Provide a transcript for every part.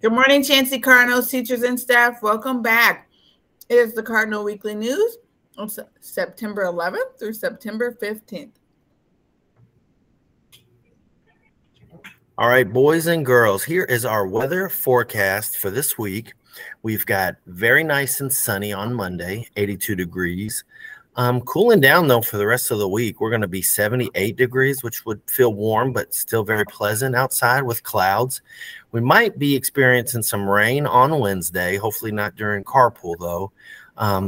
Good morning, Chancey Cardinals, teachers and staff. Welcome back. It is the Cardinal Weekly News on September 11th through September 15th. All right, boys and girls, here is our weather forecast for this week. We've got very nice and sunny on Monday, 82 degrees. Cooling down, though, for the rest of the week. We're going to be 78 degrees, which would feel warm, but still very pleasant outside with clouds. We might be experiencing some rain on Wednesday, hopefully not during carpool, though,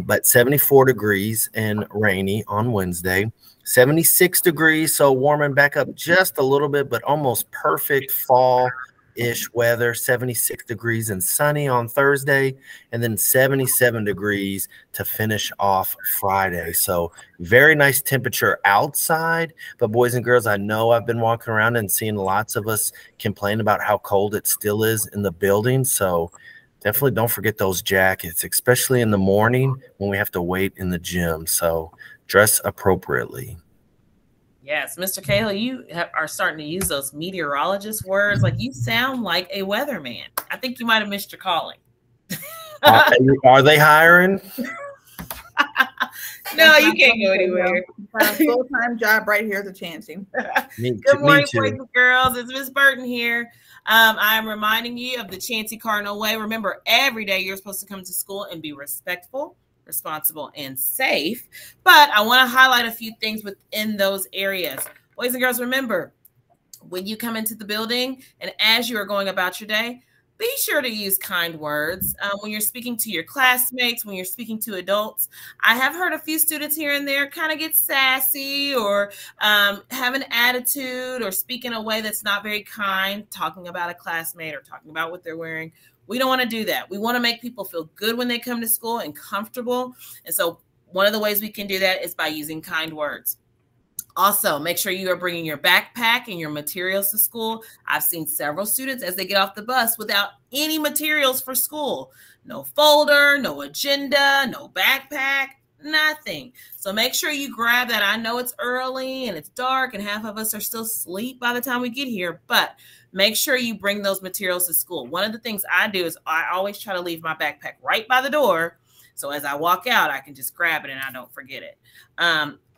but 74 degrees and rainy on Wednesday. 76 degrees, so warming back up just a little bit, but almost perfect fall-ish weather. 76 degrees and sunny on Thursday, and then 77 degrees to finish off Friday. So very nice temperature outside. But boys and girls, I know I've been walking around and seeing lots of us complain about how cold it still is in the building. So definitely don't forget those jackets, especially in the morning when we have to wait in the gym. So dress appropriately. Yes, Mr. Cahill, you are starting to use those meteorologist words. Like you sound like a weatherman. I think you might have missed your calling. Are they hiring? No, you can't go anywhere. Full-time job right here at the Chancey. Good morning, boys and girls. It's Miss Burton here. I'm reminding you of the Chancey Cardinal way. Remember, every day you're supposed to come to school and be respectful, responsible, and safe. But I want to highlight a few things within those areas. Boys and girls, remember, when you come into the building and as you are going about your day, be sure to use kind words when you're speaking to your classmates, when you're speaking to adults. I have heard a few students here and there kind of get sassy or have an attitude or speak in a way that's not very kind, talking about a classmate or talking about what they're wearing. We don't want to do that. We want to make people feel good when they come to school and comfortable. And so one of the ways we can do that is by using kind words. Also, make sure you are bringing your backpack and your materials to school. I've seen several students as they get off the bus without any materials for school. No folder, no agenda, no backpack, nothing. So make sure you grab that. I know it's early and it's dark and half of us are still asleep by the time we get here, but make sure you bring those materials to school. One of the things I do is I always try to leave my backpack right by the door. So as I walk out, I can just grab it and I don't forget it.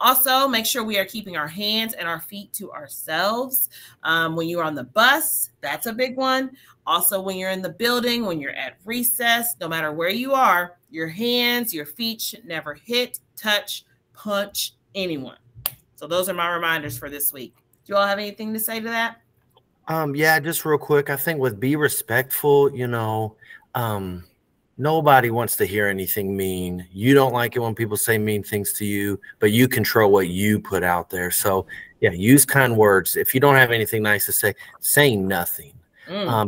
Also, make sure we are keeping our hands and our feet to ourselves. When you're on the bus, that's a big one. Also, when you're in the building, when you're at recess, no matter where you are, your hands, your feet should never hit, touch, punch anyone. So those are my reminders for this week. Do you all have anything to say to that? Yeah, just real quick. I think with be respectful, nobody wants to hear anything mean. You don't like it when people say mean things to you, but you control what you put out there. So yeah, use kind words. If you don't have anything nice to say nothing.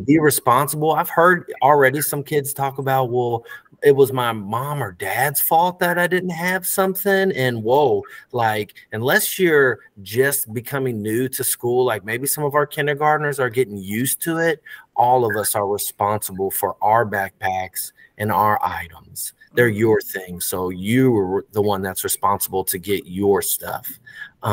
Be responsible. I've heard already some kids talk about, well, it was my mom or dad's fault that I didn't have something. And whoa, like, unless you're just becoming new to school, like maybe some of our kindergartners are getting used to it, all of us are responsible for our backpacks and our items. They're your thing. So you're the one that's responsible to get your stuff.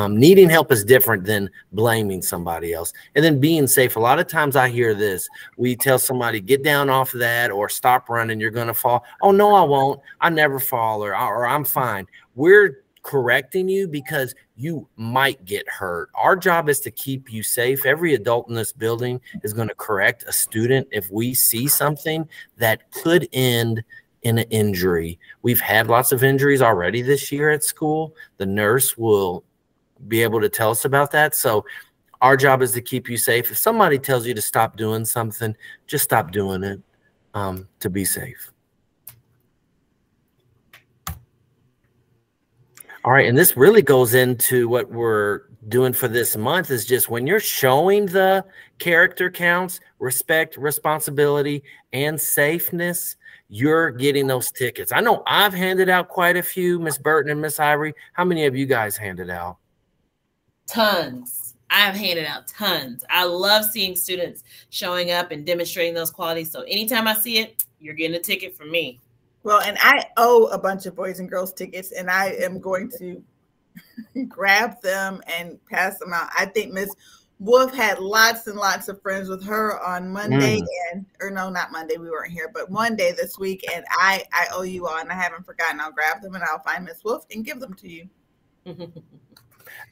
Needing help is different than blaming somebody else. And then being safe. A lot of times I hear this. We tell somebody, get down off of that or stop running. You're going to fall. Oh, no, I won't. I never fall or I'm fine. We're correcting you because you might get hurt. Our job is to keep you safe. Every adult in this building is going to correct a student if we see something that could end in an injury. We've had lots of injuries already this year at school. The nurse will be able to tell us about that. So our job is to keep you safe. If somebody tells you to stop doing something, just stop doing it to be safe. All right, and this really goes into what we're doing for this month is just when you're showing the character counts, respect, responsibility, and safeness, you're getting those tickets. I know I've handed out quite a few, Miss Burton and Miss Ivory. How many of you guys handed out? Tons. I've handed out tons. I love seeing students showing up and demonstrating those qualities. So anytime I see it, you're getting a ticket from me. Well, and I owe a bunch of boys and girls tickets, and I am going to grab them and pass them out. I think Miss Wolf had lots and lots of friends with her on Monday or no, not Monday. We weren't here, but Monday this week. And I owe you all, and I haven't forgotten. I'll grab them and I'll find Miss Wolf and give them to you.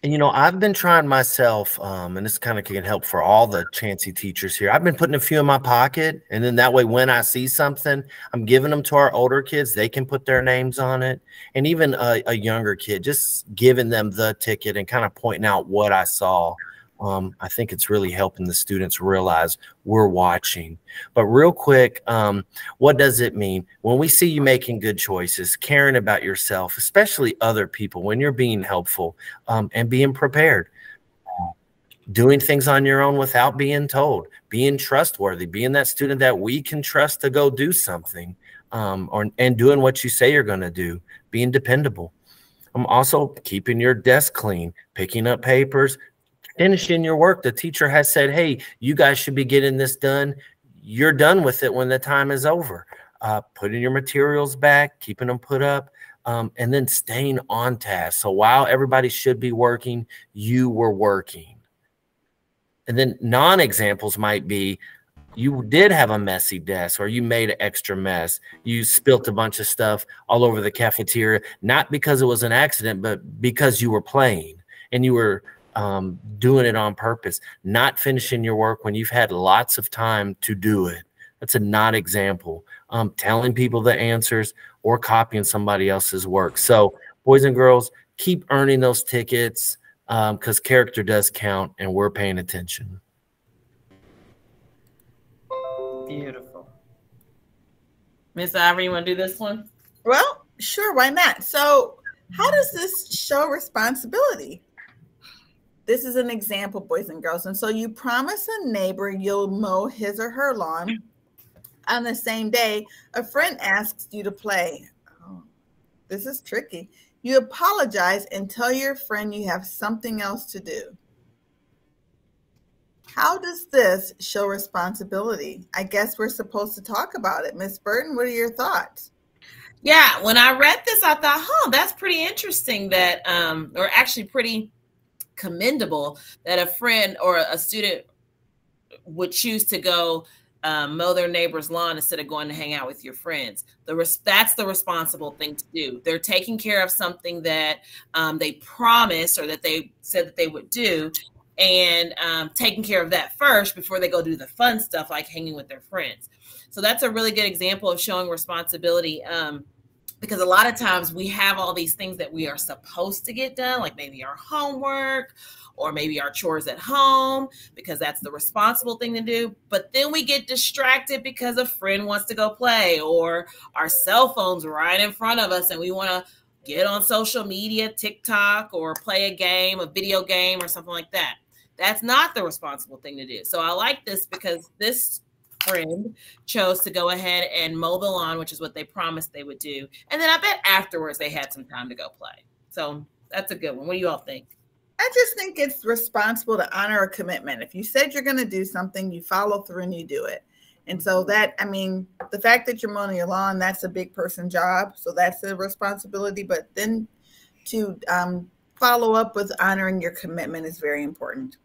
And, you know, I've been trying myself, and this kind of can help for all the Chancy teachers here. I've been putting a few in my pocket, and then that way when I see something, I'm giving them to our older kids. They can put their names on it. And even a younger kid, just giving them the ticket and kind of pointing out what I saw. I think it's really helping the students realize we're watching. But real quick, what does it mean when we see you making good choices, caring about yourself, especially other people, when you're being helpful, and being prepared, doing things on your own without being told, being trustworthy, being that student that we can trust to go do something, and doing what you say you're going to do, being dependable. Also keeping your desk clean, picking up papers, finishing your work. The teacher has said, hey, you guys should be getting this done. You're done with it when the time is over. Putting your materials back, keeping them put up, and then staying on task. So while everybody should be working, you were working. And then non-examples might be, you did have a messy desk, or you made an extra mess. You spilt a bunch of stuff all over the cafeteria, not because it was an accident, but because you were playing and you were doing it on purpose, not finishing your work when you've had lots of time to do it. That's a non-example. Telling people the answers or copying somebody else's work. So boys and girls, keep earning those tickets, because character does count and we're paying attention. Beautiful. Miss Ivory, you want to do this one? Well, sure, why not? So how does this show responsibility? This is an example, boys and girls. And so you promise a neighbor you'll mow his or her lawn. On the same day, a friend asks you to play. Oh, this is tricky. You apologize and tell your friend you have something else to do. How does this show responsibility? I guess we're supposed to talk about it. Miss Burton, what are your thoughts? Yeah, when I read this, I thought, that's pretty interesting that, or actually pretty commendable that a friend or a student would choose to go mow their neighbor's lawn instead of going to hang out with your friends. That's the responsible thing to do. They're taking care of something that they promised or that they said that they would do, and taking care of that first before they go do the fun stuff like hanging with their friends. So that's a really good example of showing responsibility. Because a lot of times we have all these things that we are supposed to get done, like maybe our homework or maybe our chores at home, because that's the responsible thing to do. But then we get distracted because a friend wants to go play, or our cell phone's right in front of us and we want to get on social media, TikTok, or play a game, a video game or something like that. That's not the responsible thing to do. So I like this because this friend chose to go ahead and mow the lawn, which is what they promised they would do. And then I bet afterwards they had some time to go play. So that's a good one. What do you all think? I just think it's responsible to honor a commitment. If you said you're going to do something, you follow through and you do it. And so that, I mean, the fact that you're mowing your lawn, that's a big person job. So that's a responsibility. But then to follow up with honoring your commitment is very important.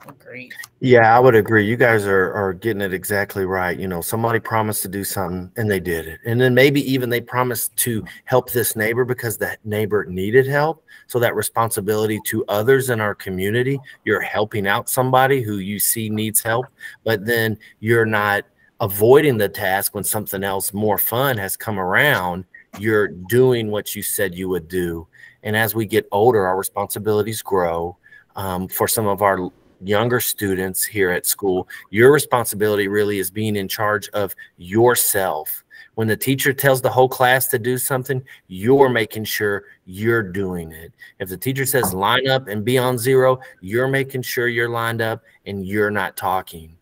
Agreed. Yeah, I would agree. You guys are getting it exactly right. You know, somebody promised to do something and they did it. And then maybe even they promised to help this neighbor because that neighbor needed help. So that responsibility to others in our community, you're helping out somebody who you see needs help, but then you're not avoiding the task when something else more fun has come around. You're doing what you said you would do. And as we get older, our responsibilities grow. For some of our younger students here at school, your responsibility really is being in charge of yourself. When the teacher tells the whole class to do something, you're making sure you're doing it. If the teacher says line up and be on zero, you're making sure you're lined up and you're not talking.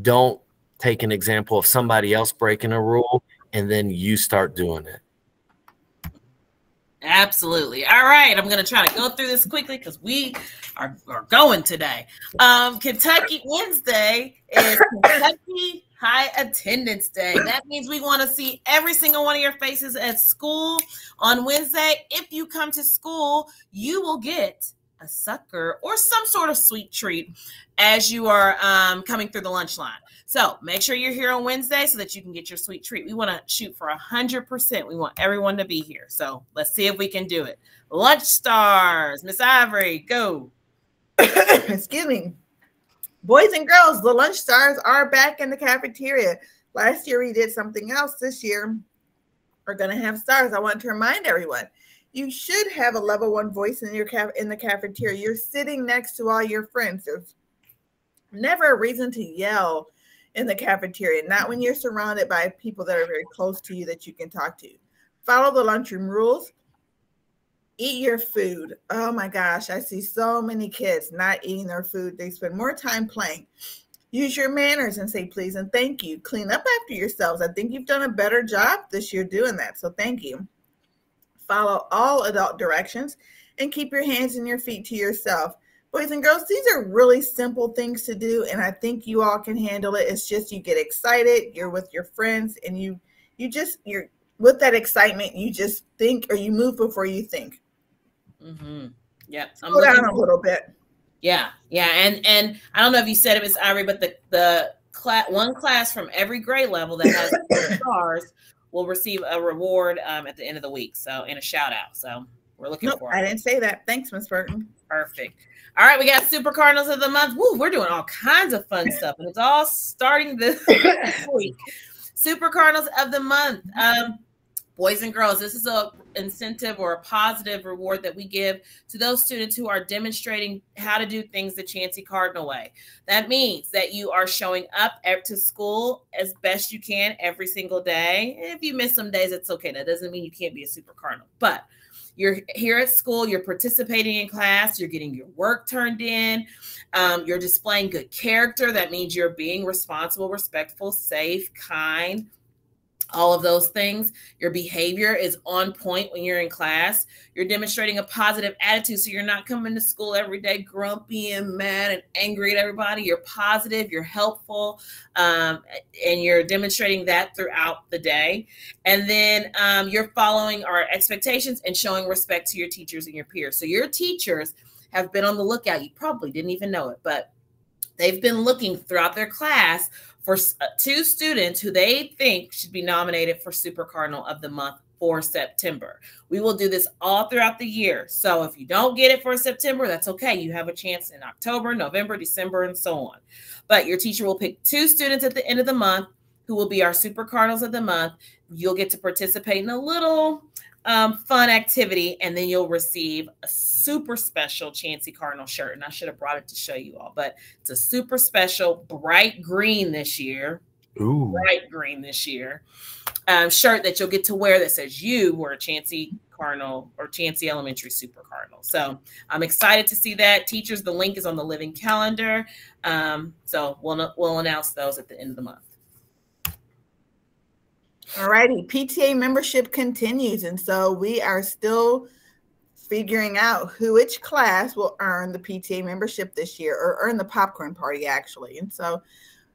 Don't take an example of somebody else breaking a rule and then you start doing it. Absolutely. All right. I'm going to try to go through this quickly because we are going today. Kentucky Wednesday is Kentucky High Attendance Day. That means we want to see every single one of your faces at school on Wednesday. If you come to school, you will get a sucker, or some sort of sweet treat as you are coming through the lunch line. So make sure you're here on Wednesday so that you can get your sweet treat. We want to shoot for 100%. We want everyone to be here. So let's see if we can do it. Lunch stars, Miss Ivory, go. Excuse me. Boys and girls, the lunch stars are back in the cafeteria. Last year we did something else. This year we're going to have stars. I want to remind everyone, you should have a level 1 voice in your in the cafeteria. You're sitting next to all your friends. There's never a reason to yell in the cafeteria, not when you're surrounded by people that are very close to you that you can talk to. Follow the lunchroom rules. Eat your food. Oh my gosh, I see so many kids not eating their food. They spend more time playing. Use your manners and say please and thank you. Clean up after yourselves. I think you've done a better job this year doing that, so thank you. Follow all adult directions and keep your hands and your feet to yourself. Boys and girls, these are really simple things to do, and I think you all can handle it. It's just you get excited, you're with your friends, and you're with that excitement, you just think, or you move before you think. Mm-hmm. Yeah. Slow down a little bit. Yeah. And I don't know if you said it, Miss Ivory, but the one class from every grade level that has stars will receive a reward at the end of the week. So, and a shout out. So we're looking for it. I didn't say that. Thanks, Miss Burton. Perfect. All right. We got Super Cardinals of the month. Woo, we're doing all kinds of fun stuff, and it's all starting this week. Super Cardinals of the month. Boys and girls, this is an incentive or a positive reward that we give to those students who are demonstrating how to do things the Chancey Cardinal way. That means that you are showing up to school as best you can every single day. If you miss some days, it's okay. That doesn't mean you can't be a Super Cardinal. But you're here at school, you're participating in class, you're getting your work turned in, you're displaying good character. That means you're being responsible, respectful, safe, kind, all of those things. Your behavior is on point when you're in class. You're demonstrating a positive attitude, so you're not coming to school every day grumpy and mad and angry at everybody. You're positive, you're helpful, and you're demonstrating that throughout the day. And then you're following our expectations and showing respect to your teachers and your peers. So your teachers have been on the lookout. You probably didn't even know it, but they've been looking throughout their class for 2 students who they think should be nominated for Super Cardinal of the Month for September. We will do this all throughout the year. So if you don't get it for September, that's okay. You have a chance in October, November, December, and so on. But your teacher will pick 2 students at the end of the month who will be our Super Cardinals of the Month. You'll get to participate in a little fun activity, and then you'll receive a super special Chancey Cardinal shirt. And I should have brought it to show you all, but it's a super special bright green this year. Ooh. Bright green this year shirt that you'll get to wear that says you were a Chancey Cardinal or Chancey Elementary Super Cardinal. So I'm excited to see that. Teachers, the link is on the living calendar. So we'll announce those at the end of the month. All righty, PTA membership continues, and so we are still figuring out which class will earn the PTA membership this year, or earn the popcorn party, actually. And so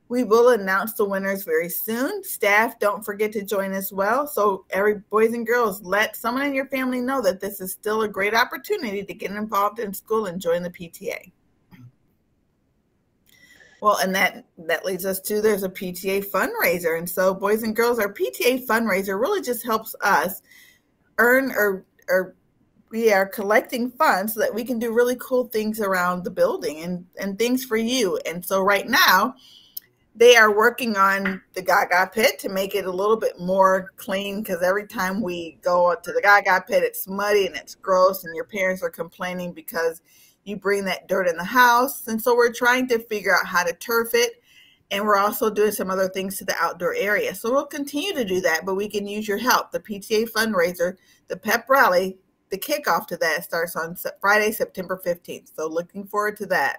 we will announce the winners very soon. Staff, don't forget to join as well. So boys and girls, let someone in your family know that this is still a great opportunity to get involved in school and join the PTA. Well, and that leads us to, there's a PTA fundraiser. And so boys and girls, our PTA fundraiser really just helps us earn or we are collecting funds so that we can do really cool things around the building and things for you. And so right now, they are working on the Gaga pit to make it a little bit more clean, because every time we go to the Gaga pit, it's muddy and it's gross, and your parents are complaining because you bring that dirt in the house. And so we're trying to figure out how to turf it. And we're also doing some other things to the outdoor area. So we'll continue to do that, but we can use your help. The PTA fundraiser, the pep rally, the kickoff to that starts on Friday, September 15th. So looking forward to that.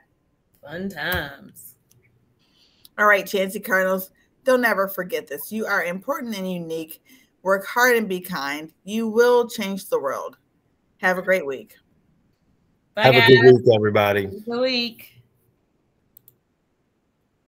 Fun times. All right, Chancey Cardinals, don't ever forget this. You are important and unique. Work hard and be kind. You will change the world. Have a great week. Bye, Have guys. a good week, everybody. Have a good week.